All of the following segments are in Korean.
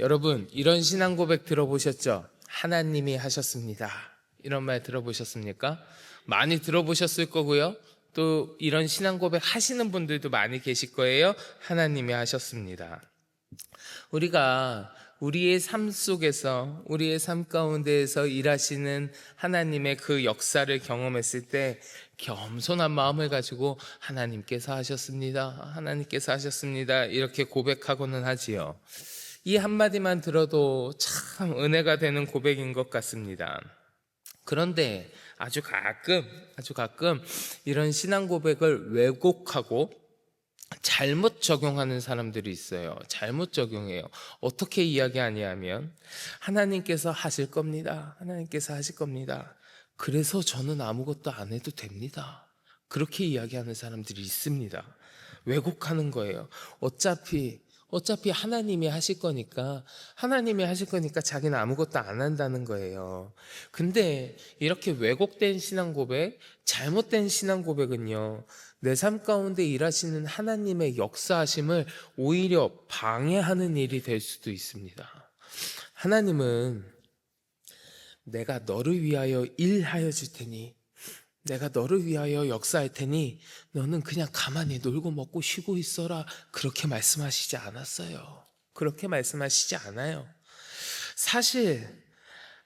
여러분, 이런 신앙 고백 들어보셨죠? 하나님이 하셨습니다. 이런 말 들어보셨습니까? 많이 들어보셨을 거고요. 또 이런 신앙 고백 하시는 분들도 많이 계실 거예요. 하나님이 하셨습니다. 우리가 우리의 삶 속에서, 우리의 삶 가운데에서 일하시는 하나님의 그 역사를 경험했을 때 겸손한 마음을 가지고 하나님께서 하셨습니다, 하나님께서 하셨습니다, 이렇게 고백하고는 하지요. 이 한마디만 들어도 참 은혜가 되는 고백인 것 같습니다. 그런데 아주 가끔 이런 신앙 고백을 왜곡하고 잘못 적용하는 사람들이 있어요. 잘못 적용해요. 어떻게 이야기하냐면 하나님께서 하실 겁니다, 하나님께서 하실 겁니다, 그래서 저는 아무것도 안 해도 됩니다, 그렇게 이야기하는 사람들이 있습니다. 왜곡하는 거예요. 어차피 하나님이 하실 거니까 자기는 아무것도 안 한다는 거예요. 근데 이렇게 왜곡된 신앙 고백, 잘못된 신앙 고백은요, 내 삶 가운데 일하시는 하나님의 역사하심을 오히려 방해하는 일이 될 수도 있습니다. 하나님은 내가 너를 위하여 일하여 줄 테니, 내가 너를 위하여 역사할 테니 너는 그냥 가만히 놀고 먹고 쉬고 있어라, 그렇게 말씀하시지 않았어요. 그렇게 말씀하시지 않아요. 사실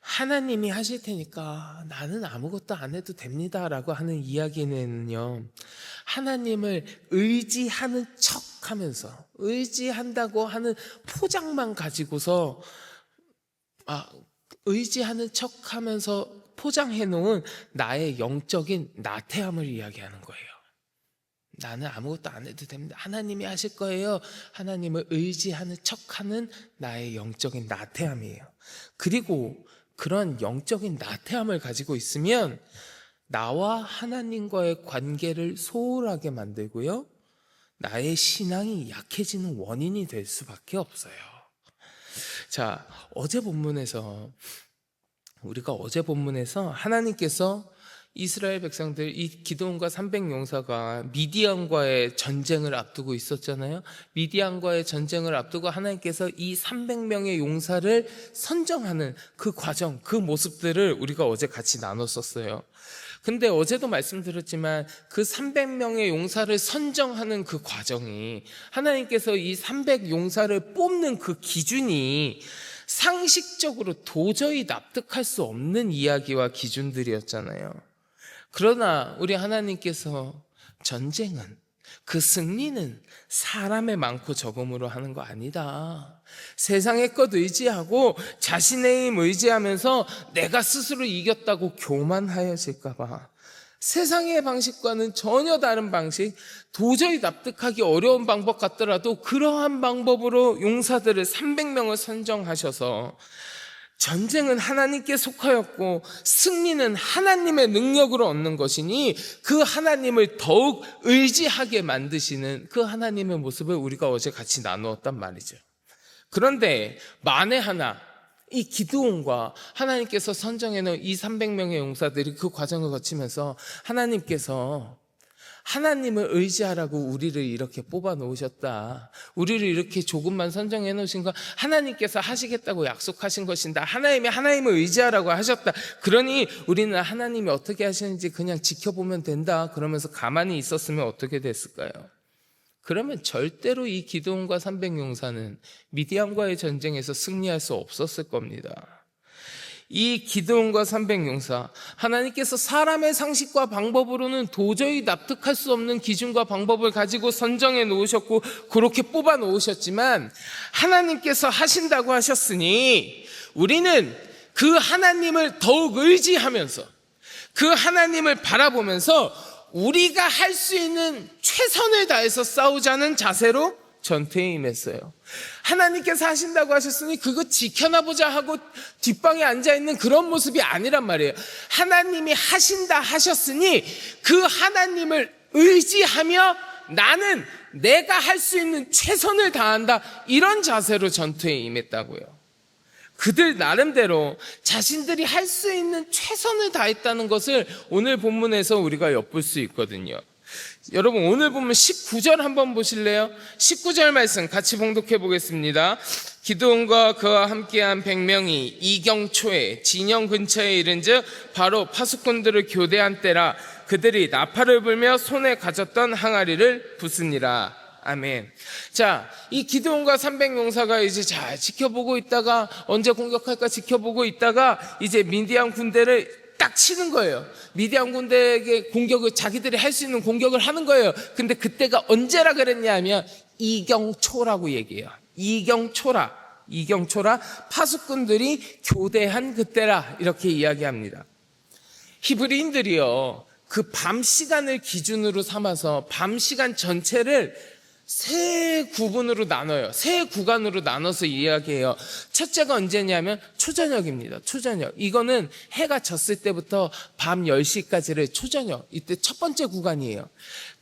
하나님이 하실 테니까 나는 아무것도 안 해도 됩니다 라고 하는 이야기는요, 하나님을 의지하는 척하면서, 의지한다고 하는 포장만 가지고서 의지하는 척하면서 포장해 놓은 나의 영적인 나태함을 이야기하는 거예요. 나는 아무것도 안 해도 됩니다, 하나님이 하실 거예요, 하나님을 의지하는 척하는 나의 영적인 나태함이에요. 그리고 그런 영적인 나태함을 가지고 있으면 나와 하나님과의 관계를 소홀하게 만들고요, 나의 신앙이 약해지는 원인이 될 수밖에 없어요. 자, 우리가 어제 본문에서 하나님께서 이스라엘 백성들, 이 기드온과 300용사가 미디안과의 전쟁을 앞두고 있었잖아요. 미디안과의 전쟁을 앞두고 하나님께서 이 300명의 용사를 선정하는 그 과정, 그 모습들을 우리가 어제 같이 나눴었어요. 근데 어제도 말씀드렸지만 그 300명의 용사를 선정하는 그 과정이, 하나님께서 이 300용사를 뽑는 그 기준이 상식적으로 도저히 납득할 수 없는 이야기와 기준들이었잖아요. 그러나 우리 하나님께서 전쟁은, 그 승리는 사람의 많고 적음으로 하는 거 아니다, 세상의 것 의지하고 자신의 힘 의지하면서 내가 스스로 이겼다고 교만하여질까 봐, 세상의 방식과는 전혀 다른 방식, 도저히 납득하기 어려운 방법 같더라도 그러한 방법으로 용사들을 300명을 선정하셔서 전쟁은 하나님께 속하였고 승리는 하나님의 능력으로 얻는 것이니 그 하나님을 더욱 의지하게 만드시는 그 하나님의 모습을 우리가 어제 같이 나누었단 말이죠. 그런데 만에 하나 이 기드온과 하나님께서 선정해놓은 이 300명의 용사들이 그 과정을 거치면서 하나님께서 하나님을 의지하라고 우리를 이렇게 뽑아 놓으셨다, 우리를 이렇게 조금만 선정해 놓으신 거 하나님께서 하시겠다고 약속하신 것인다, 하나님을 의지하라고 하셨다, 그러니 우리는 하나님이 어떻게 하시는지 그냥 지켜보면 된다, 그러면서 가만히 있었으면 어떻게 됐을까요? 그러면 절대로 이 기드온과 300용사는 미디안과의 전쟁에서 승리할 수 없었을 겁니다. 이 기드온과 300용사, 하나님께서 사람의 상식과 방법으로는 도저히 납득할 수 없는 기준과 방법을 가지고 선정해 놓으셨고 그렇게 뽑아 놓으셨지만 하나님께서 하신다고 하셨으니 우리는 그 하나님을 더욱 의지하면서, 그 하나님을 바라보면서 우리가 할 수 있는 최선을 다해서 싸우자는 자세로 전투에 임했어요. 하나님께서 하신다고 하셨으니 그거 지켜나보자 하고 뒷방에 앉아있는 그런 모습이 아니란 말이에요. 하나님이 하신다 하셨으니 그 하나님을 의지하며 나는 내가 할 수 있는 최선을 다한다, 이런 자세로 전투에 임했다고요. 그들 나름대로 자신들이 할 수 있는 최선을 다했다는 것을 오늘 본문에서 우리가 엿볼 수 있거든요. 여러분, 오늘 보면 19절 한번 보실래요? 19절 말씀 같이 봉독해 보겠습니다. 기드온과 그와 함께한 100명이 이경초에 진영 근처에 이른즉 바로 파수꾼들을 교대한 때라. 그들이 나팔을 불며 손에 가졌던 항아리를 부수니라. 아멘. 자, 이 기드온과 300용사가 이제 잘 지켜보고 있다가 언제 공격할까 지켜보고 있다가 이제 미디안 군대를 딱 치는 거예요. 미디안 군대에게 공격을 자기들이 할 수 있는 공격을 하는 거예요. 근데 그때가 언제라 그랬냐면 이경초라고 얘기해요. 이경초라 파수꾼들이 교대한 그때라 이렇게 이야기합니다. 히브리인들이요, 그 밤 시간을 기준으로 삼아서 밤 시간 전체를 세 구분으로 나눠요. 세 구간으로 나눠서 이야기해요. 첫째가 언제냐면 초저녁입니다. 초저녁. 이거는 해가 졌을 때부터 밤 10시까지를 초저녁. 이때 첫 번째 구간이에요.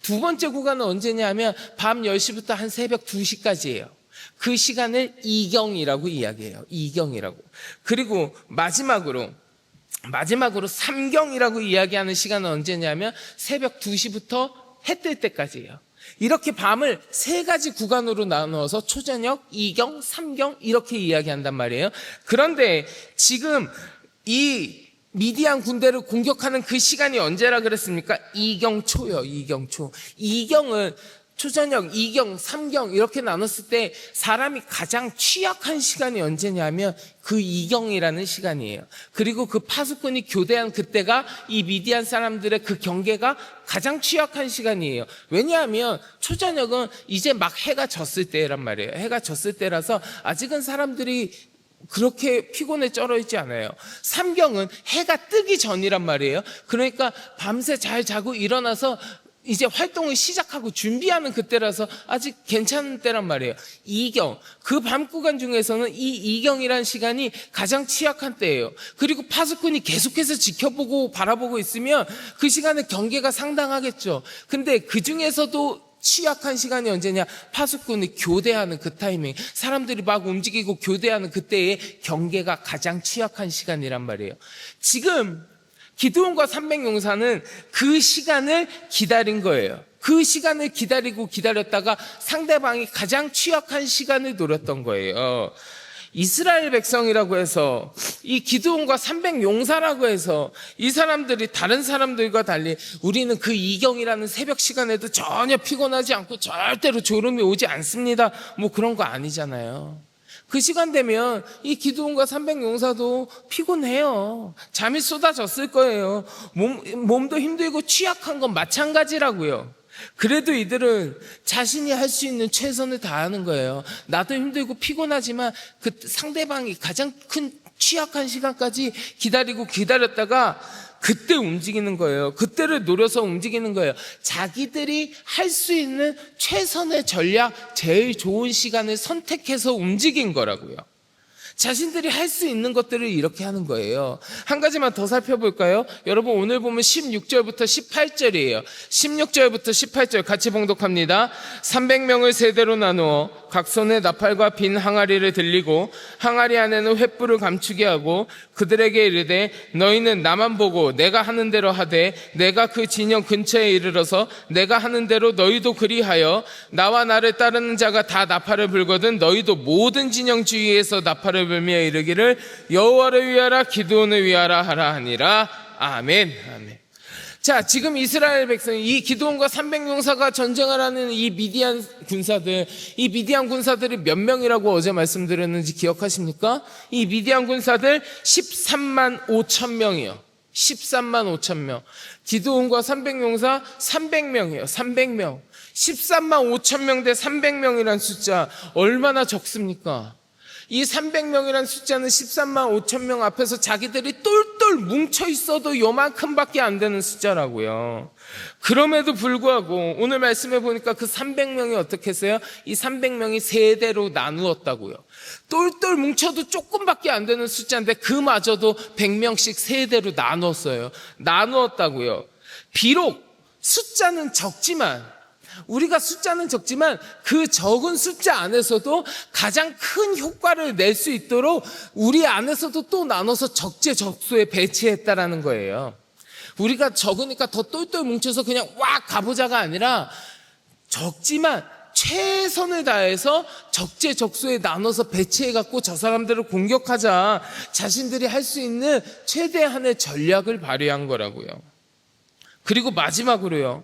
두 번째 구간은 언제냐면 밤 10시부터 한 새벽 2시까지예요. 그 시간을 이경이라고 이야기해요. 이경이라고. 그리고 마지막으로 삼경이라고 이야기하는 시간은 언제냐면 새벽 2시부터 해 뜰 때까지예요. 이렇게 밤을 세 가지 구간으로 나누어서 초저녁, 이경, 삼경 이렇게 이야기한단 말이에요. 그런데 지금 이 미디안 군대를 공격하는 그 시간이 언제라 그랬습니까? 이경초요. 이경초. 이경은 초저녁, 이경, 삼경 이렇게 나눴을 때 사람이 가장 취약한 시간이 언제냐면 그 이경이라는 시간이에요. 그리고 그 파수꾼이 교대한 그때가 이 미디안 사람들의 그 경계가 가장 취약한 시간이에요. 왜냐하면 초저녁은 이제 막 해가 졌을 때란 말이에요. 해가 졌을 때라서 아직은 사람들이 그렇게 피곤에 쩔어 있지 않아요. 삼경은 해가 뜨기 전이란 말이에요. 그러니까 밤새 잘 자고 일어나서 이제 활동을 시작하고 준비하는 그때라서 아직 괜찮은 때란 말이에요. 이경, 그 밤 구간 중에서는 이 이경이라는 시간이 가장 취약한 때예요. 그리고 파수꾼이 계속해서 지켜보고 바라보고 있으면 그 시간의 경계가 상당하겠죠. 근데 그 중에서도 취약한 시간이 언제냐? 파수꾼이 교대하는 그 타이밍, 사람들이 막 움직이고 교대하는 그때의 경계가 가장 취약한 시간이란 말이에요. 지금 기드온과 300용사는 그 시간을 기다린 거예요. 그 시간을 기다렸다가 상대방이 가장 취약한 시간을 노렸던 거예요. 이스라엘 백성이라고 해서 이 기드온과 300용사라고 해서 이 사람들이 다른 사람들과 달리 우리는 그 이경이라는 새벽 시간에도 전혀 피곤하지 않고 절대로 졸음이 오지 않습니다. 뭐 그런 거 아니잖아요. 그 시간 되면 이 기드온과 300용사도 피곤해요. 잠이 쏟아졌을 거예요. 몸도 힘들고 취약한 건 마찬가지라고요. 그래도 이들은 자신이 할 수 있는 최선을 다하는 거예요. 나도 힘들고 피곤하지만 그 상대방이 가장 큰 취약한 시간까지 기다렸다가 그때 움직이는 거예요. 그때를 노려서 움직이는 거예요. 자기들이 할 수 있는 최선의 전략, 제일 좋은 시간을 선택해서 움직인 거라고요. 자신들이 할 수 있는 것들을 이렇게 하는 거예요. 한 가지만 더 살펴볼까요? 여러분 오늘 보면 16절부터 18절이에요. 16절부터 18절 같이 봉독합니다. 300명을 세대로 나누어 각 손에 나팔과 빈 항아리를 들리고 항아리 안에는 횃불을 감추게 하고 그들에게 이르되 너희는 나만 보고 내가 하는 대로 하되 내가 그 진영 근처에 이르러서 내가 하는 대로 너희도 그리하여 나와 나를 따르는 자가 다 나팔을 불거든 너희도 모든 진영 주위에서 나팔을 불며 이르기를 여호와를 위하라 기드온을 위하라 하라 하니라. 아멘. 아멘. 자, 지금 이스라엘 백성이 이 기드온과 300용사가 전쟁을 하는 이 미디안 군사들이 몇 명이라고 어제 말씀드렸는지 기억하십니까? 이 미디안 군사들 13만 5천 명이요. 13만 5천 명. 기드온과 300용사 300명이에요. 300명. 13만 5천 명 대 300명이란 숫자 얼마나 적습니까? 이 300명이라는 숫자는 13만 5천 명 앞에서 자기들이 똘똘 뭉쳐 있어도 요만큼밖에 안 되는 숫자라고요. 그럼에도 불구하고 오늘 말씀해 보니까 그 300명이 어떻게 했어요? 이 300명이 세대로 나누었다고요. 똘똘 뭉쳐도 조금밖에 안 되는 숫자인데 그마저도 100명씩 세대로 나누었다고요. 비록 숫자는 적지만 그 적은 숫자 안에서도 가장 큰 효과를 낼 수 있도록 우리 안에서도 또 나눠서 적재적소에 배치했다라는 거예요. 우리가 적으니까 더 똘똘 뭉쳐서 그냥 왁 가보자가 아니라 적지만 최선을 다해서 적재적소에 나눠서 배치해갖고 저 사람들을 공격하자, 자신들이 할 수 있는 최대한의 전략을 발휘한 거라고요. 그리고 마지막으로요,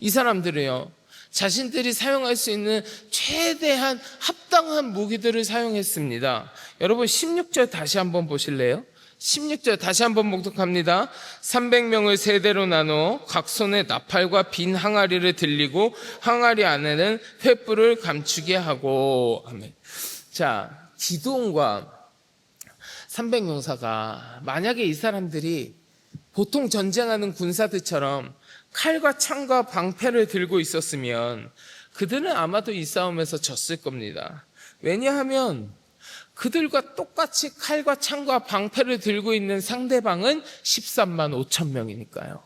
이 사람들이요, 자신들이 사용할 수 있는 최대한 합당한 무기들을 사용했습니다. 여러분 16절 다시 한번 보실래요? 16절 다시 한번 목독합니다. 300명을 세대로 나눠 각 손에 나팔과 빈 항아리를 들리고 항아리 안에는 횃불을 감추게 하고. 아멘. 자, 기드온과 300용사가 만약에 이 사람들이 보통 전쟁하는 군사들처럼 칼과 창과 방패를 들고 있었으면 그들은 아마도 이 싸움에서 졌을 겁니다. 왜냐하면 그들과 똑같이 칼과 창과 방패를 들고 있는 상대방은 13만 5천 명이니까요.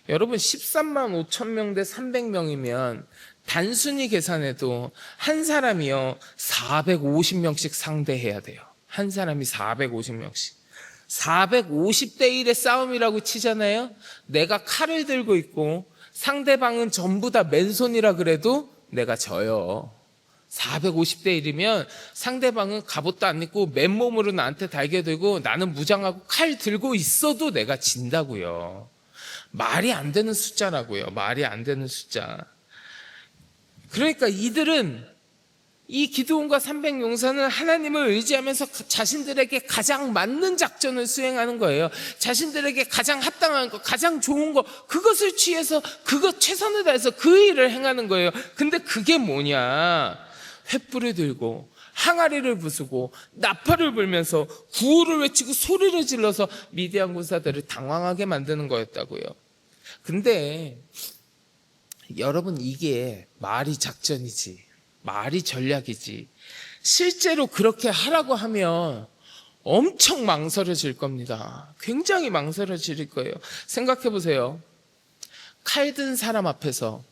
여러분 13만 5천 명 대 300명이면 단순히 계산해도 한 사람이요 450명씩 상대해야 돼요. 한 사람이 450명씩. 450대 1의 싸움이라고 치잖아요. 내가 칼을 들고 있고 상대방은 전부 다 맨손이라 그래도 내가 져요. 450대 1이면 상대방은 갑옷도 안 입고 맨몸으로 나한테 달겨들고 나는 무장하고 칼 들고 있어도 내가 진다고요. 말이 안 되는 숫자라고요. 말이 안 되는 숫자. 그러니까 이들은, 이 기드온과 300용사는 하나님을 의지하면서 자신들에게 가장 맞는 작전을 수행하는 거예요. 자신들에게 가장 합당한 것, 가장 좋은 것, 그것을 취해서 그것 최선을 다해서 그 일을 행하는 거예요. 근데 그게 뭐냐? 횃불을 들고 항아리를 부수고 나팔을 불면서 구호를 외치고 소리를 질러서 미디안 군사들을 당황하게 만드는 거였다고요. 근데 여러분, 이게 말이 작전이지, 말이 전략이지, 실제로 그렇게 하라고 하면 엄청 망설여질 겁니다. 굉장히 망설여질 거예요. 생각해 보세요. 칼 든 사람 앞에서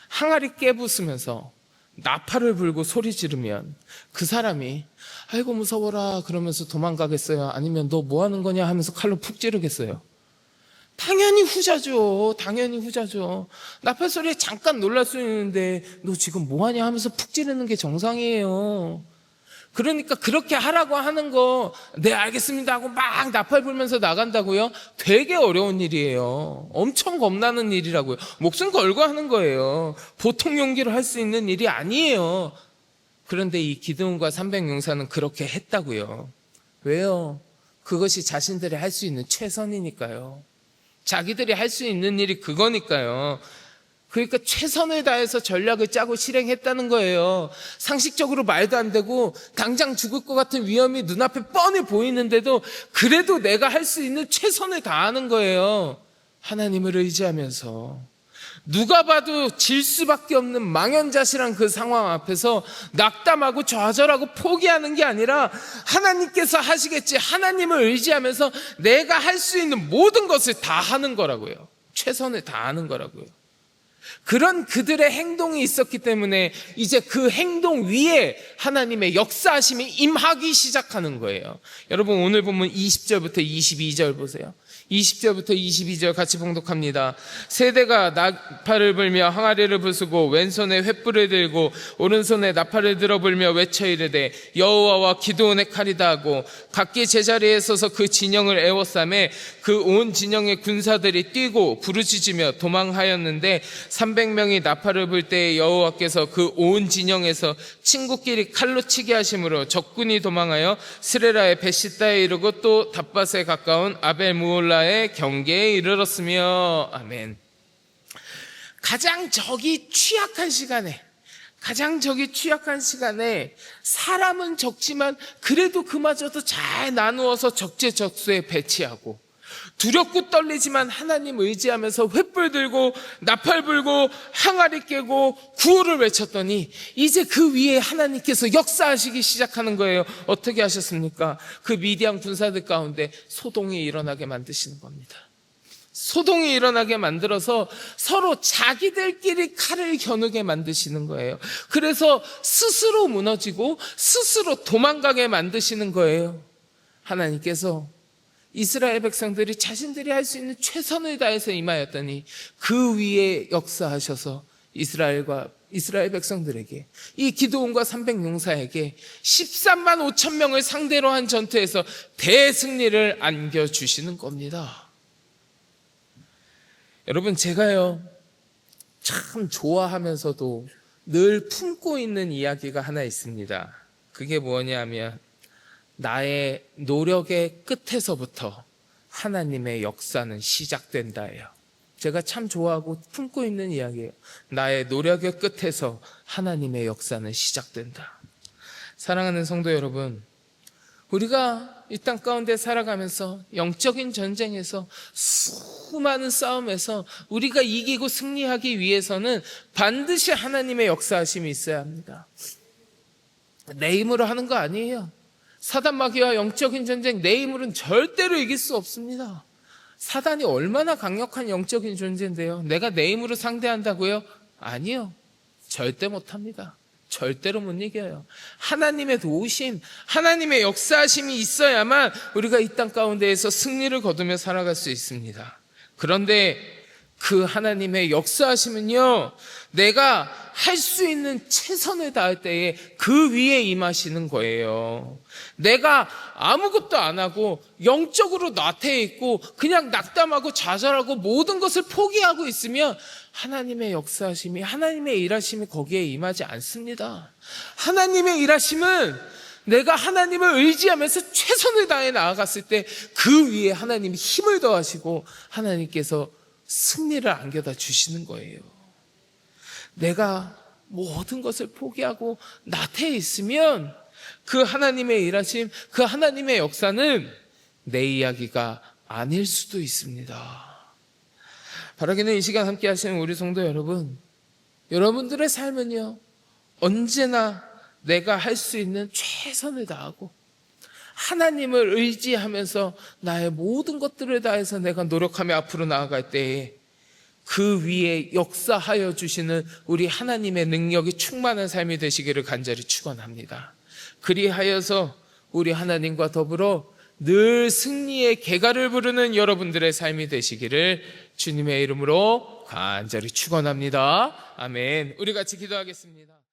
항아리 깨부수면서 나팔을 불고 소리 지르면 그 사람이 아이고 무서워라 그러면서 도망가겠어요? 아니면 너 뭐 하는 거냐 하면서 칼로 푹 찌르겠어요? 당연히 후자죠. 당연히 후자죠. 나팔 소리에 잠깐 놀랄 수 있는데 너 지금 뭐 하냐 하면서 푹 찌르는 게 정상이에요. 그러니까 그렇게 하라고 하는 거, 네 알겠습니다 하고 막 나팔 불면서 나간다고요? 되게 어려운 일이에요. 엄청 겁나는 일이라고요. 목숨 걸고 하는 거예요. 보통 용기로 할 수 있는 일이 아니에요. 그런데 이 기드온과 300용사는 그렇게 했다고요. 왜요? 그것이 자신들이 할 수 있는 최선이니까요. 자기들이 할 수 있는 일이 그거니까요. 그러니까 최선을 다해서 전략을 짜고 실행했다는 거예요. 상식적으로 말도 안 되고 당장 죽을 것 같은 위험이 눈앞에 뻔히 보이는데도 그래도 내가 할 수 있는 최선을 다하는 거예요. 하나님을 의지하면서. 누가 봐도 질 수밖에 없는 망연자실한 그 상황 앞에서 낙담하고 좌절하고 포기하는 게 아니라 하나님께서 하시겠지, 하나님을 의지하면서 내가 할 수 있는 모든 것을 다 하는 거라고요. 최선을 다하는 거라고요. 그런 그들의 행동이 있었기 때문에 이제 그 행동 위에 하나님의 역사하심이 임하기 시작하는 거예요. 여러분 오늘 보면 20절부터 22절 보세요. 20절부터 22절 같이 봉독합니다. 세대가 나팔을 불며 항아리를 부수고 왼손에 횃불을 들고 오른손에 나팔을 들어 불며 외쳐 이르되 여호와와 기드온의 칼이다 하고 각기 제자리에 서서 그 진영을 에워싸매 그 온 진영의 군사들이 뛰고 부르짖으며 도망하였는데 300명이 나팔을 불 때에 여호와께서 그 온 진영에서 친구끼리 칼로 치게 하심으로 적군이 도망하여 스레라의 베시다에 이르고 또 답밭에 가까운 아벨무올라의 경계에 이르렀으며. 아멘. 가장 적이 취약한 시간에 사람은 적지만 그래도 그마저도 잘 나누어서 적재적소에 배치하고 두렵고 떨리지만 하나님 의지하면서 횃불 들고 나팔 불고 항아리 깨고 구호를 외쳤더니 이제 그 위에 하나님께서 역사하시기 시작하는 거예요. 어떻게 하셨습니까? 그 미디안 군사들 가운데 소동이 일어나게 만드시는 겁니다. 소동이 일어나게 만들어서 서로 자기들끼리 칼을 겨누게 만드시는 거예요. 그래서 스스로 무너지고 스스로 도망가게 만드시는 거예요. 하나님께서 이스라엘 백성들이 자신들이 할 수 있는 최선을 다해서 임하였더니 그 위에 역사하셔서 이스라엘과 이스라엘 백성들에게, 이 기드온과 300용사에게 13만 5천 명을 상대로 한 전투에서 대승리를 안겨주시는 겁니다. 여러분, 제가요 참 좋아하면서도 늘 품고 있는 이야기가 하나 있습니다. 그게 뭐냐면 나의 노력의 끝에서부터 하나님의 역사는 시작된다예요. 제가 참 좋아하고 품고 있는 이야기예요. 나의 노력의 끝에서 하나님의 역사는 시작된다. 사랑하는 성도 여러분, 우리가 이 땅 가운데 살아가면서 영적인 전쟁에서 수많은 싸움에서 우리가 이기고 승리하기 위해서는 반드시 하나님의 역사하심이 있어야 합니다. 내 힘으로 하는 거 아니에요. 사단 마귀와 영적인 전쟁, 내 힘으로는 절대로 이길 수 없습니다. 사단이 얼마나 강력한 영적인 존재인데요. 내가 내 힘으로 상대한다고요? 아니요. 절대 못합니다. 절대로 못 이겨요. 하나님의 도우심, 하나님의 역사하심이 있어야만 우리가 이 땅 가운데에서 승리를 거두며 살아갈 수 있습니다. 그런데 그 하나님의 역사하심은요, 내가 할 수 있는 최선을 다할 때에 그 위에 임하시는 거예요. 내가 아무것도 안 하고 영적으로 나태해 있고 그냥 낙담하고 좌절하고 모든 것을 포기하고 있으면 하나님의 역사하심이, 하나님의 일하심이 거기에 임하지 않습니다. 하나님의 일하심은 내가 하나님을 의지하면서 최선을 다해 나아갔을 때 그 위에 하나님이 힘을 더하시고 하나님께서 승리를 안겨다 주시는 거예요. 내가 모든 것을 포기하고 나태해 있으면 그 하나님의 일하심, 그 하나님의 역사는 내 이야기가 아닐 수도 있습니다. 바라기는 이 시간 함께 하시는 우리 성도 여러분, 여러분들의 삶은요, 언제나 내가 할 수 있는 최선을 다하고 하나님을 의지하면서 나의 모든 것들을 다해서 내가 노력하며 앞으로 나아갈 때에 그 위에 역사하여 주시는 우리 하나님의 능력이 충만한 삶이 되시기를 간절히 축원합니다. 그리하여서 우리 하나님과 더불어 늘 승리의 개가를 부르는 여러분들의 삶이 되시기를 주님의 이름으로 간절히 축원합니다. 아멘. 우리 같이 기도하겠습니다.